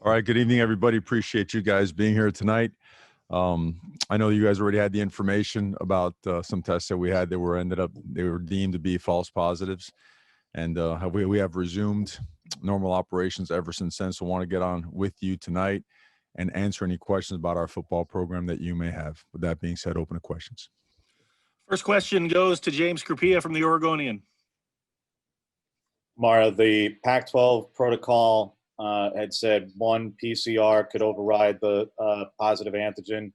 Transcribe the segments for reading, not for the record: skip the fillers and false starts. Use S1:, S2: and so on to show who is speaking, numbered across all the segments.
S1: All right. Good evening, everybody. Appreciate you guys being here tonight. I know you guys already had the information about some tests that we had that they were deemed to be false positives, and we have resumed normal operations ever since then. So, I want to get on with you tonight and answer any questions about our football program that you may have. With that being said, open to questions.
S2: First question goes to James Krupia from the Oregonian.
S3: Mara, the Pac-12 protocol had said one PCR could override the positive antigen.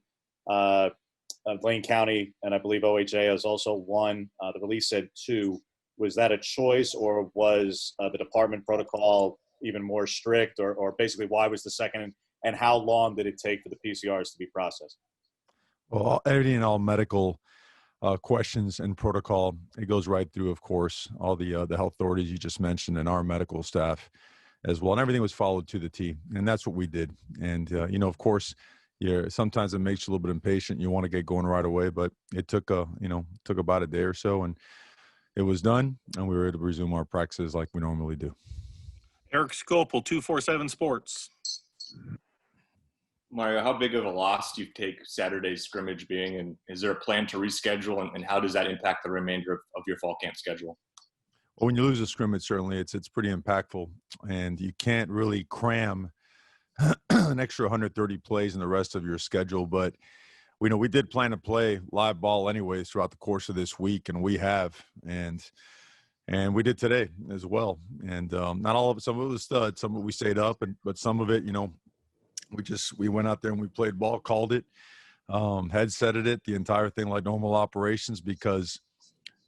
S3: Lane County and I believe OHA is also one. The release said two. Was that a choice, or was the department protocol even more strict, or basically why was the second, and how long did it take for the PCRs to be processed?
S1: Well, everything, all medical questions and protocol, it goes right through, of course, all the health authorities you just mentioned and our medical staff as well. And everything was followed to the T. And that's what we did. And, of course, sometimes it makes you a little bit impatient. You want to get going right away, but it took about a day or so, and it was done, and we were able to resume our practices like we normally do.
S2: Eric Scopel, 247 Sports.
S4: Mario, how big of a loss do you take Saturday's scrimmage being, and is there a plan to reschedule, and how does that impact the remainder of your fall camp schedule?
S1: Well, when you lose a scrimmage, certainly it's pretty impactful, and you can't really cram an extra 130 plays in the rest of your schedule. But we did plan to play live ball anyways throughout the course of this week, and we have, and we did today as well. And not all of it, some of it was stud, some of it we stayed up, but some of it, we went out there and we played ball, called it, headsetted it, the entire thing like normal operations, because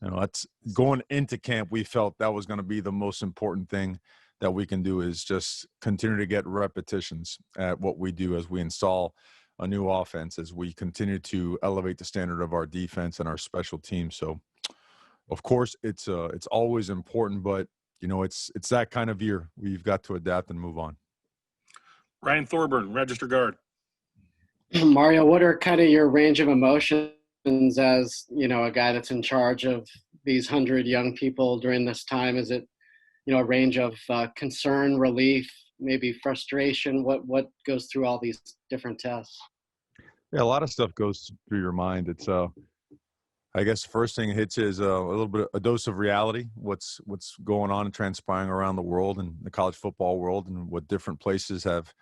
S1: that's going into camp. We felt that was going to be the most important thing that we can do, is just continue to get repetitions at what we do as we install a new offense, as we continue to elevate the standard of our defense and our special teams. So, of course, it's always important, but it's that kind of year. We've got to adapt and move on.
S2: Ryan Thorburn, Register Guard.
S5: Mario, what are kind of your range of emotions as, a guy that's in charge of these 100 young people during this time? Is it, a range of concern, relief, maybe frustration? What goes through all these different tests?
S1: Yeah, a lot of stuff goes through your mind. It's I guess the first thing hits is a dose of reality. What's going on and transpiring around the world and the college football world, and what different places have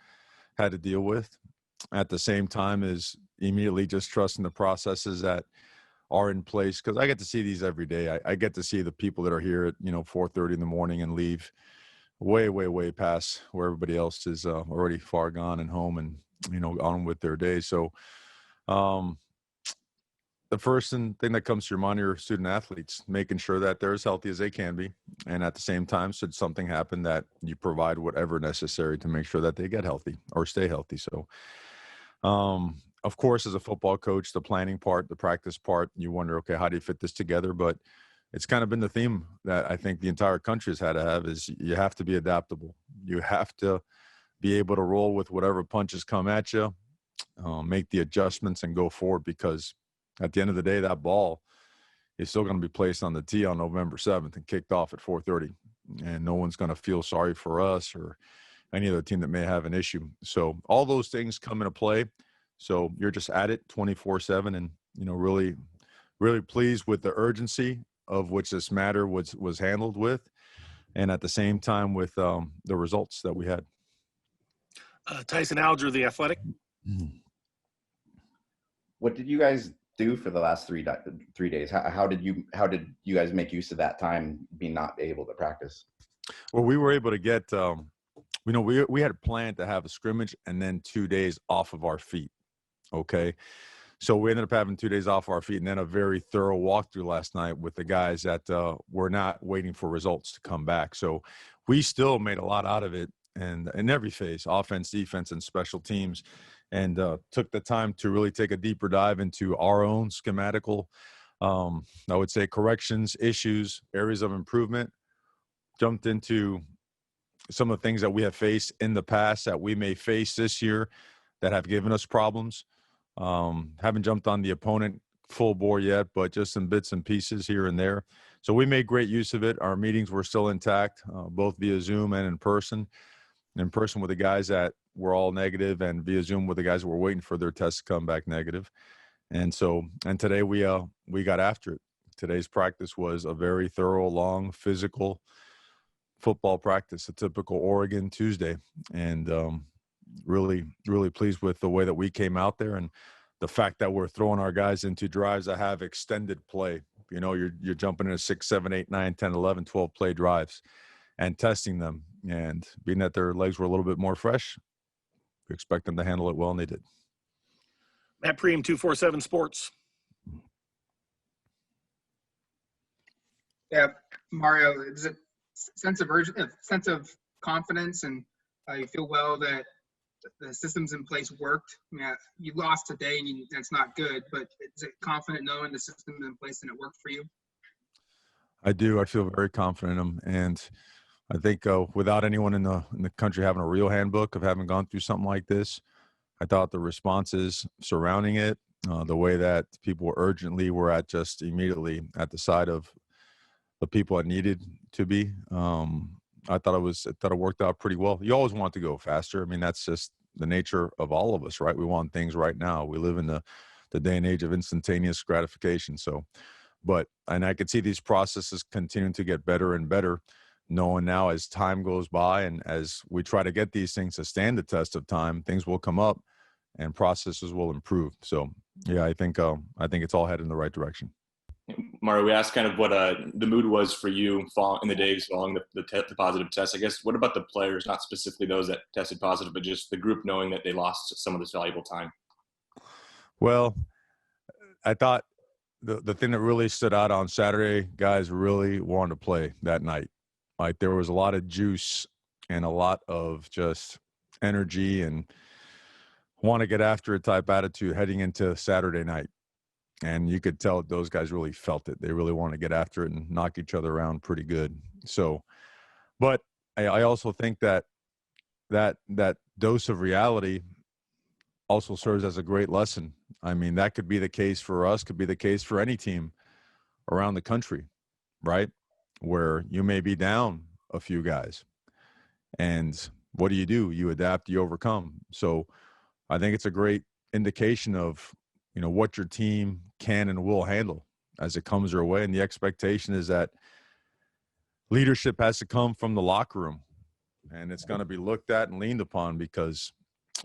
S1: had to deal with. At the same time is immediately just trusting the processes that are in place, because I get to see these every day. I get to see the people that are here at 4:30 in the morning and leave way past where everybody else is already far gone and home and on with their day. So the first thing that comes to your mind are your student athletes, making sure that they're as healthy as they can be, and at the same time, should something happen, that you provide whatever necessary to make sure that they get healthy or stay healthy. So of course, as a football coach, the planning part, the practice part, you wonder, okay, how do you fit this together? But it's kind of been the theme that I think the entire country has had to have, is you have to be adaptable. You have to be able to roll with whatever punches come at you, make the adjustments and go forward, because at the end of the day, that ball is still going to be placed on the tee on November 7th and kicked off at 4:30. And no one's going to feel sorry for us or any other team that may have an issue. So all those things come into play. So you're just at it 24/7, and, really, really pleased with the urgency of which this matter was handled with, and at the same time with the results that we had.
S2: Tyson Alger, The Athletic.
S6: What did you guys do for the last 3 days? How did you guys make use of that time being not able to practice?
S1: Well, we were able to get, we had planned to have a scrimmage and then 2 days off of our feet. Okay. So we ended up having 2 days off our feet, and then a very thorough walkthrough last night with the guys that were not waiting for results to come back. So we still made a lot out of it, and in every phase, offense, defense, and special teams, and took the time to really take a deeper dive into our own schematical, I would say, corrections, issues, areas of improvement, jumped into some of the things that we have faced in the past that we may face this year that have given us problems. Haven't jumped on the opponent full bore yet, but just some bits and pieces here and there. So we made great use of it. Our meetings were still intact, both via Zoom and in person with the guys that were all negative, and via Zoom with the guys who were waiting for their tests to come back negative. And today we got after it. Today's practice was a very thorough, long, physical football practice, a typical Oregon Tuesday. And really, really pleased with the way that we came out there, and the fact that we're throwing our guys into drives that have extended play. You know, you're jumping into 6, 7, 8, 9, 10, 11, 12 play drives and testing them. And being that their legs were a little bit more fresh, we expect them to handle it well, and they did.
S2: Matt Preem, 247 Sports.
S7: Yeah, Mario, is it sense of confidence, and you feel well that the systems in place worked? I mean, you lost today, and that's not good, but is it confident knowing the system in place and it worked for you?
S1: I do. I feel very confident in them, and I think without anyone in the country having a real handbook of having gone through something like this, I thought the responses surrounding it, the way that people were at just immediately at the side of the people that needed to be. I thought it worked out pretty well. You always want to go faster. I mean, that's just the nature of all of us, right? We want things right now. We live in the day and age of instantaneous gratification. So, and I could see these processes continuing to get better and better, knowing now as time goes by and as we try to get these things to stand the test of time, things will come up and processes will improve. So, yeah, I think it's all headed in the right direction.
S4: Mario, we asked kind of what the mood was for you in the days following the positive test. I guess, what about the players, not specifically those that tested positive, but just the group knowing that they lost some of this valuable time?
S1: Well, I thought the thing that really stood out on Saturday, guys really wanted to play that night. Like, there was a lot of juice and a lot of just energy and want to get after it type attitude heading into Saturday night. And you could tell those guys really felt it. They really want to get after it and knock each other around pretty good. So, but I also think that dose of reality also serves as a great lesson. I mean, that could be the case for us, could be the case for any team around the country, right? Where you may be down a few guys. And what do? You adapt, you overcome. So I think it's a great indication of, you know, what your team can and will handle as it comes your way. And the expectation is that leadership has to come from the locker room, and it's going to be looked at and leaned upon, because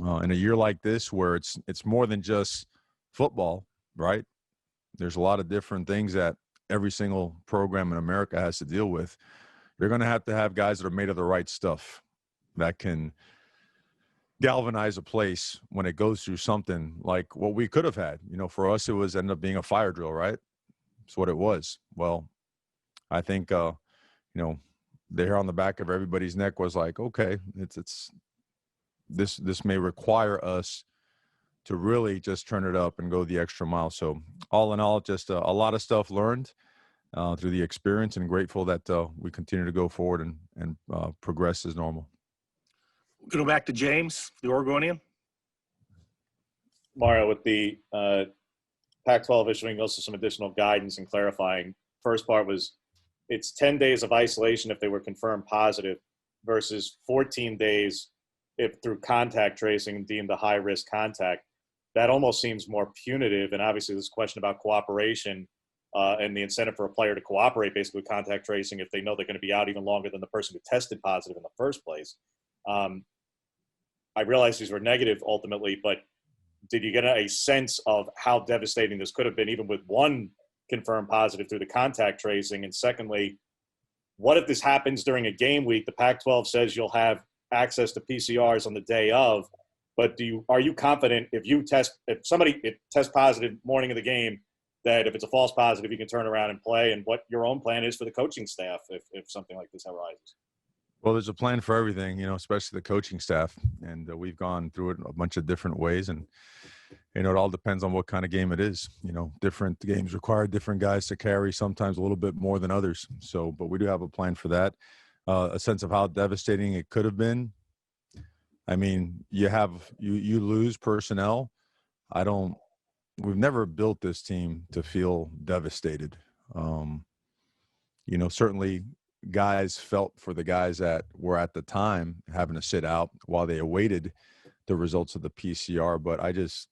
S1: in a year like this, where it's more than just football, right? There's a lot of different things that every single program in America has to deal with. You're going to have guys that are made of the right stuff that can galvanize a place when it goes through something like what we could have had. You know, for us, it was ended up being a fire drill, right? That's what it was. Well, I think, you know, the hair on the back of everybody's neck was like, okay, this may require us to really just turn it up and go the extra mile. So all in all, just a lot of stuff learned through the experience, and grateful that we continue to go forward and progress as normal.
S2: Go back to James, the Oregonian.
S3: Mario, with the Pac-12 issuing also some additional guidance and clarifying. First part was it's 10 days of isolation if they were confirmed positive versus 14 days if through contact tracing deemed a high-risk contact. That almost seems more punitive. And obviously this question about cooperation and the incentive for a player to cooperate basically with contact tracing if they know they're going to be out even longer than the person who tested positive in the first place. I realize these were negative ultimately, but did you get a sense of how devastating this could have been even with one confirmed positive through the contact tracing? And secondly, what if this happens during a game week? The Pac-12 says you'll have access to PCRs on the day of, but are you confident if somebody tests positive morning of the game, that if it's a false positive, you can turn around and play, and what your own plan is for the coaching staff if something like this arises?
S1: Well, there's a plan for everything, you know, especially the coaching staff. And we've gone through it a bunch of different ways. And, you know, it all depends on what kind of game it is. You know, different games require different guys to carry, sometimes a little bit more than others. So, but we do have a plan for that. A sense of how devastating it could have been. I mean, you lose personnel. We've never built this team to feel devastated. You know, certainly guys felt for the guys that were at the time having to sit out while they awaited the results of the PCR. But I just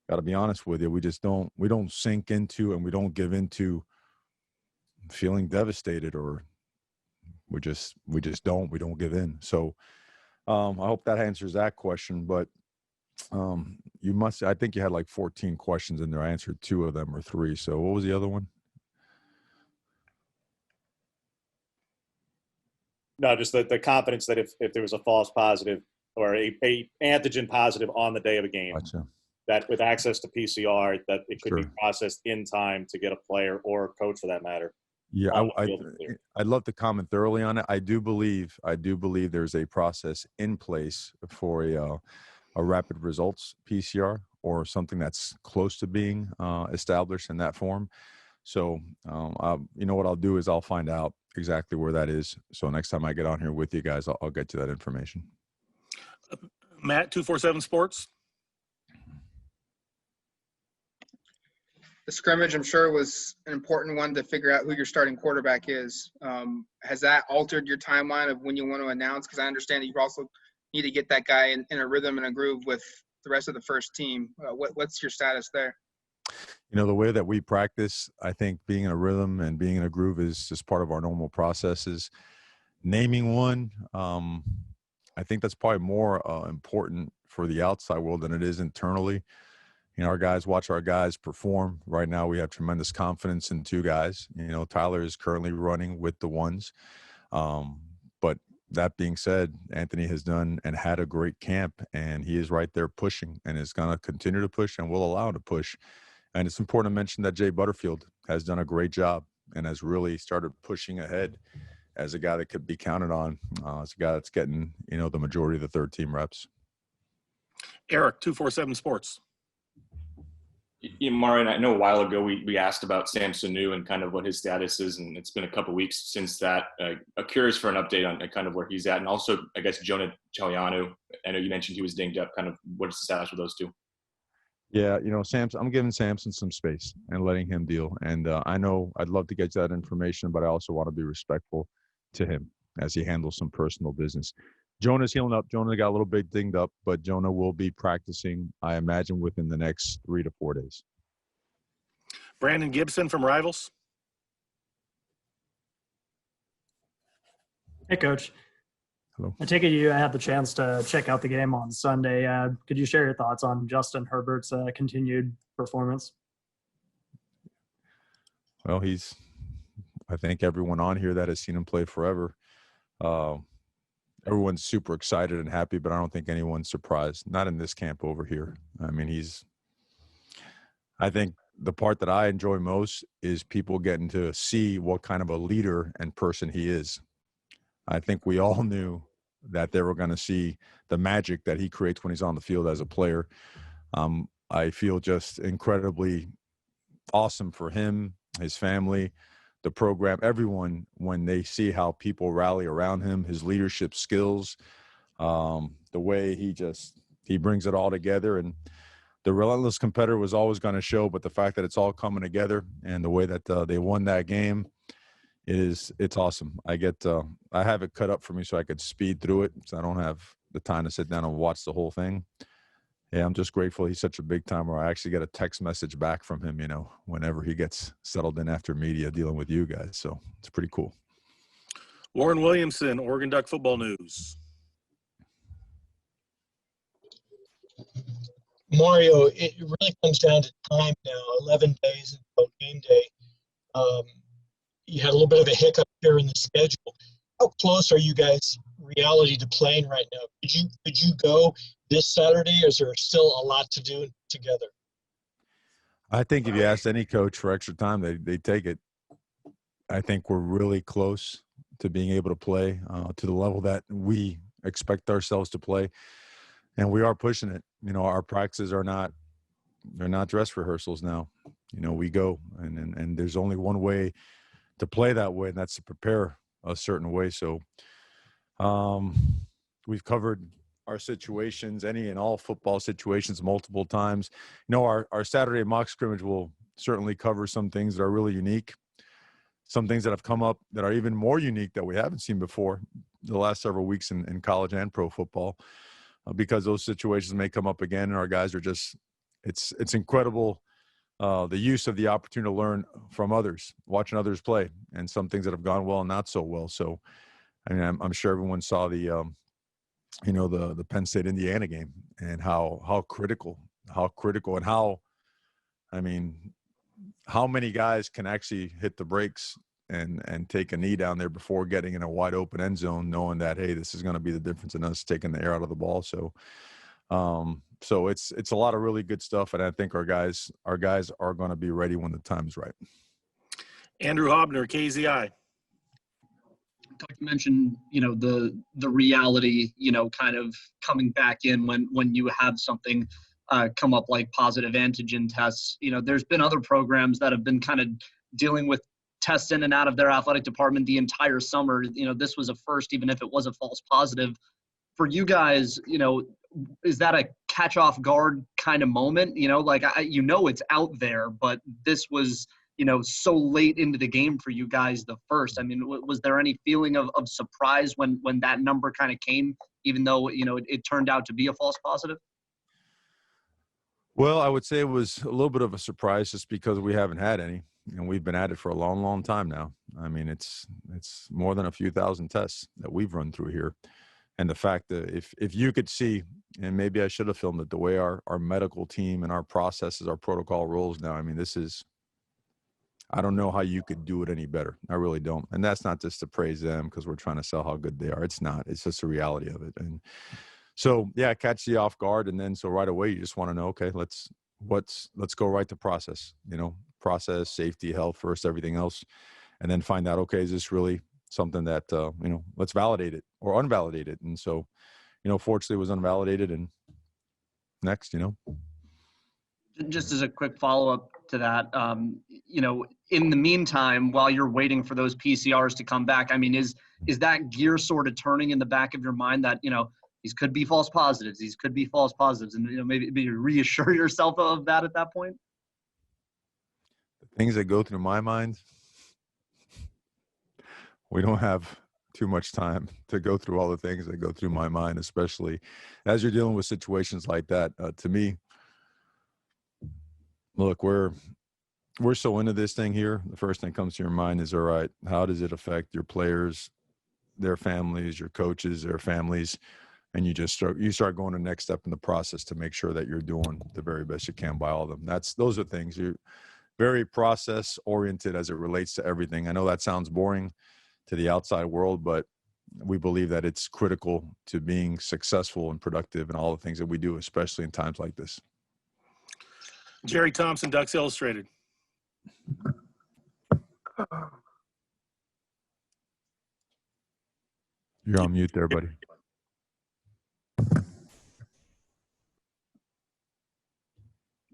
S1: got to be honest with you, we don't sink into and we don't give into feeling devastated, or we just don't give in. So I hope that answers that question. But I think you had like 14 questions in there. I answered 2 of them or 3. So what was the other one?
S3: No, just the confidence that if there was a false positive or a antigen positive on the day of a game,
S1: Gotcha.
S3: that with access to PCR, that it could be
S1: Sure.
S3: processed in time to get a player or a coach for that matter.
S1: Yeah,
S3: on the field clear.
S1: I'd love to comment thoroughly on it. I do believe there's a process in place for a rapid results PCR or something that's close to being established in that form. So, you know what I'll do is I'll find out exactly where that is. So next time I get on here with you guys, I'll get you that information.
S2: Matt, 247 Sports.
S7: The scrimmage, I'm sure, was an important one to figure out who your starting quarterback is. Has that altered your timeline of when you want to announce? Because I understand that you also need to get that guy in a rhythm and a groove with the rest of the first team. What's your status there?
S1: You know, the way that we practice, I think being in a rhythm and being in a groove is just part of our normal processes. Naming one, I think that's probably more important for the outside world than it is internally. You know, our guys watch our guys perform. Right now, we have tremendous confidence in 2 guys. You know, Tyler is currently running with the ones. But that being said, Anthony has done and had a great camp, and he is right there pushing and is going to continue to push, and we'll allow him to push. And it's important to mention that Jay Butterfield has done a great job and has really started pushing ahead as a guy that could be counted on, as a guy that's getting, you know, the majority of the third team reps.
S2: Eric, 247 Sports.
S4: Mario, I know a while ago we asked about Sam Sanu and kind of what his status is, and it's been a couple of weeks since that. I'm curious for an update on kind of where he's at, and also, I guess, Jonah Chalianu. I know you mentioned he was dinged up. Kind of what is the status with those 2?
S1: Yeah, you know, I'm giving Samson some space and letting him deal. And I know I'd love to get you that information, but I also want to be respectful to him as he handles some personal business. Jonah's healing up. Jonah got a little bit dinged up, but Jonah will be practicing, I imagine, within the next 3 to 4 days.
S2: Brandon Gibson from Rivals.
S8: Hey, Coach.
S1: Hello.
S8: I take it you had the chance to check out the game on Sunday. Could you share your thoughts on Justin Herbert's continued performance?
S1: Well, I think everyone on here that has seen him play forever, everyone's super excited and happy, but I don't think anyone's surprised. Not in this camp over here. I mean, I think the part that I enjoy most is people getting to see what kind of a leader and person he is. I think we all knew that they were going to see the magic that he creates when he's on the field as a player. I feel just incredibly awesome for him, his family, the program, everyone, when they see how people rally around him, his leadership skills, the way he brings it all together. And the relentless competitor was always going to show, but the fact that it's all coming together and the way that they won that game, it's awesome. I have it cut up for me so I could speed through it. So I don't have the time to sit down and watch the whole thing. Yeah, I'm just grateful he's such a big timer. I actually get a text message back from him, you know, whenever he gets settled in after media dealing with you guys. So it's pretty cool.
S2: Warren Williamson, Oregon Duck Football News.
S9: Mario, it really comes down to time now, 11 days until game day. You had a little bit of a hiccup here in the schedule. How close are you guys reality to playing right now? Could you go this Saturday, or is there still a lot to do together?
S1: I think if you asked any coach for extra time, they take it. I think we're really close to being able to play to the level that we expect ourselves to play. And we are pushing it. You know, our practices they're not dress rehearsals now. You know, we go and there's only one way to play that way, and that's to prepare a certain way. So we've covered our situations, any and all football situations, multiple times. You know, our Saturday mock scrimmage will certainly cover some things that are really unique, some things that have come up that are even more unique that we haven't seen before the last several weeks in college and pro football. because those situations may come up again, and our guys are just it's incredible. The use of the opportunity to learn from others, watching others play, and some things that have gone well and not so well. So, I mean, I'm sure everyone saw the the Penn State Indiana game and how critical, and how, I mean, how many guys can actually hit the brakes and take a knee down there before getting in a wide open end zone, knowing that, hey, this is going to be the difference in us taking the air out of the ball. So, so it's a lot of really good stuff, and I think our guys are going to be ready when the time's right.
S2: Andrew Hobner, KZI.
S10: Talk to mention, the reality, kind of coming back in when you have something come up like positive antigen tests. There's been other programs that have been kind of dealing with tests in and out of their athletic department the entire summer. This was a first, even if it was a false positive. For you guys, is that a catch off guard kind of moment? It's out there, but this was, so late into the game for you guys the first. I mean, was there any feeling of surprise when that number kind of came, even though, it turned out to be a false positive?
S1: Well, I would say it was a little bit of a surprise just because we haven't had any, and we've been at it for a long, long time now. I mean, it's more than a few thousand tests that we've run through here. And the fact that if you could see, and maybe I should have filmed it, the way our medical team and our processes, our protocol rolls now, I mean, I don't know how you could do it any better. I really don't. And that's not just to praise them because we're trying to sell how good they are. It's not. It's just the reality of it. And so, yeah, catch you off guard. And then so right away, you just want to know, okay, let's go right to process, process, safety, health first, everything else. And then find out, okay, is this really something that, let's validate it or unvalidate it. And so, fortunately it was unvalidated, and next,
S10: Just as a quick follow-up to that, in the meantime, while you're waiting for those PCRs to come back, I mean, is that gear sort of turning in the back of your mind that, these could be false positives, and, maybe reassure yourself of that at that point?
S1: The things that go through my mind, we don't have too much time to go through all the things that go through my mind, especially as you're dealing with situations like that. To me, look, we're so into this thing here. The first thing that comes to your mind is, all right, how does it affect your players, their families, your coaches, their families? And you start going the next step in the process to make sure that you're doing the very best you can by all of them. Those are things. You're very process oriented as it relates to everything. I know that sounds boring to the outside world, but we believe that it's critical to being successful and productive in all the things that we do, especially in times like this.
S2: Jerry Thompson, Ducks Illustrated.
S1: You're on mute there, buddy.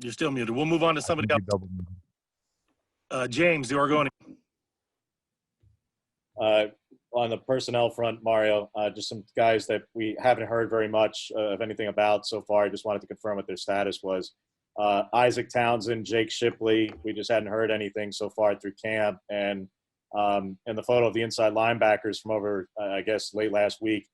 S2: You're still muted. We'll move on to somebody else. James, the Oregonian.
S3: On the personnel front, Mario, just some guys that we haven't heard very much of anything about so far. I just wanted to confirm what their status was. Isaac Townsend, Jake Shipley, we just hadn't heard anything so far through camp. And in the photo of the inside linebackers from over, I guess, late last week,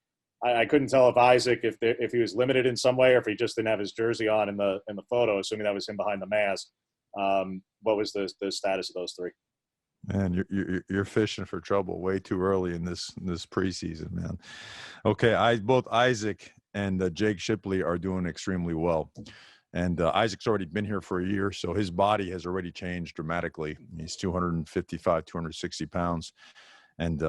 S3: I couldn't tell if Isaac, if he was limited in some way or if he just didn't have his jersey on in the photo, assuming that was him behind the mask. What was the status of those three?
S1: Man, you're fishing for trouble way too early in this preseason, man. Okay, both Isaac and Jake Shipley are doing extremely well. And Isaac's already been here for a year, so his body has already changed dramatically. He's 255, 260 pounds. And,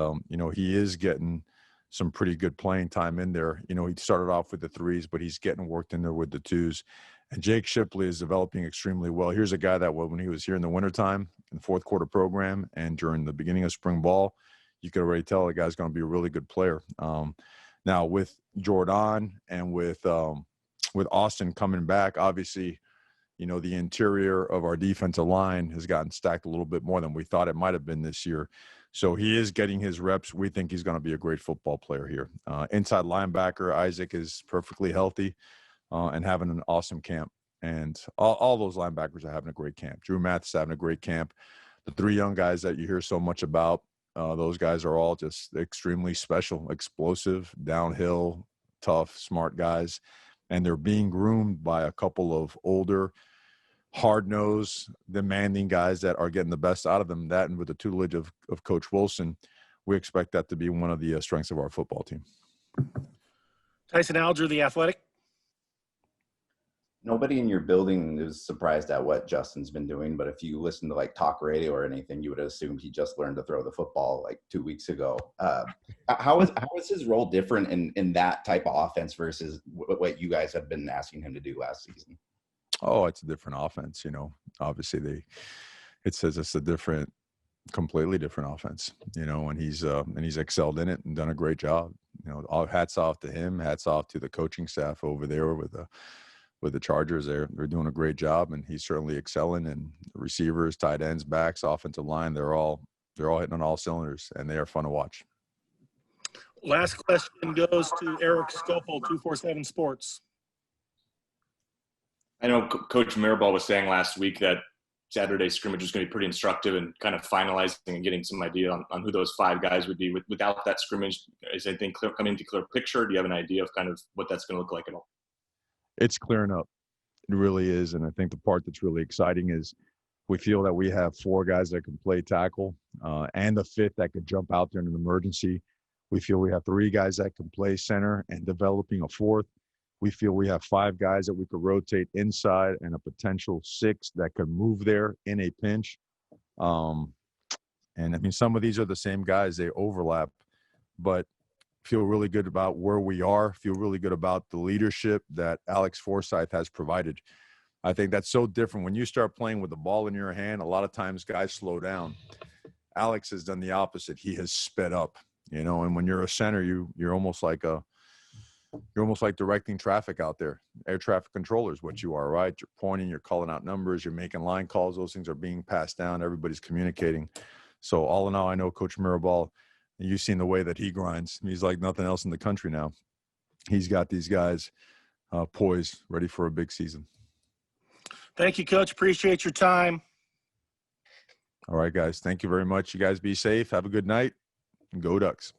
S1: he is getting some pretty good playing time in there. He started off with the threes, but he's getting worked in there with the twos. And Jake Shipley is developing extremely well. Here's a guy that when he was here in the wintertime, in the fourth quarter program, and during the beginning of spring ball, you could already tell the guy's going to be a really good player. Now with Jordan and with Austin coming back, obviously, the interior of our defensive line has gotten stacked a little bit more than we thought it might have been this year. So he is getting his reps. We think he's going to be a great football player here. Inside linebacker, Isaac is perfectly healthy and having an awesome camp. And all those linebackers are having a great camp. Drew Mathis is having a great camp. The three young guys that you hear so much about, those guys are all just extremely special, explosive, downhill, tough, smart guys, and they're being groomed by a couple of older, hard-nosed, demanding guys that are getting the best out of them. That, and with the tutelage of Coach Wilson, we expect that to be one of the strengths of our football team.
S2: Tyson Alger, The Athletic.
S6: Nobody in your building is surprised at what Justin's been doing, but if you listen to like talk radio or anything, you would assume he just learned to throw the football like 2 weeks ago. How is his role different in that type of offense versus what you guys have been asking him to do last season?
S1: Oh, it's a different offense. Obviously it says it's a completely different offense, and he's excelled in it and done a great job. All hats off to him, hats off to the coaching staff over there with the Chargers. They're doing a great job, and he's certainly excelling. And receivers, tight ends, backs, offensive line, they're all hitting on all cylinders, and they are fun to watch.
S2: Last question goes to Eric Scopel, 247 Sports.
S4: I know Coach Mirabal was saying last week that Saturday's scrimmage was going to be pretty instructive and kind of finalizing and getting some idea on who those 5 guys would be. Without that scrimmage, is anything coming into clear picture? Do you have an idea of kind of what that's going to look like at all?
S1: It's clearing up. It really is. And I think the part that's really exciting is we feel that we have 4 guys that can play tackle and a 5th that could jump out there in an emergency. We feel we have 3 guys that can play center and developing a 4th. We feel we have 5 guys that we could rotate inside and a potential 6 that could move there in a pinch. And I mean, some of these are the same guys, they overlap, but feel really good about where we are, feel really good about the leadership that Alex Forsythe has provided. I think that's so different. When you start playing with the ball in your hand, a lot of times guys slow down. Alex has done the opposite. He has sped up, and when you're a center, you're almost like directing traffic out there. Air traffic controller is what you are, right? You're pointing, you're calling out numbers, you're making line calls. Those things are being passed down. Everybody's communicating. So all in all, I know Coach Mirabal, and you've seen the way that he grinds. He's like nothing else in the country now. He's got these guys poised, ready for a big season.
S2: Thank you, Coach. Appreciate your time.
S1: All right, guys. Thank you very much. You guys be safe. Have a good night. And go Ducks.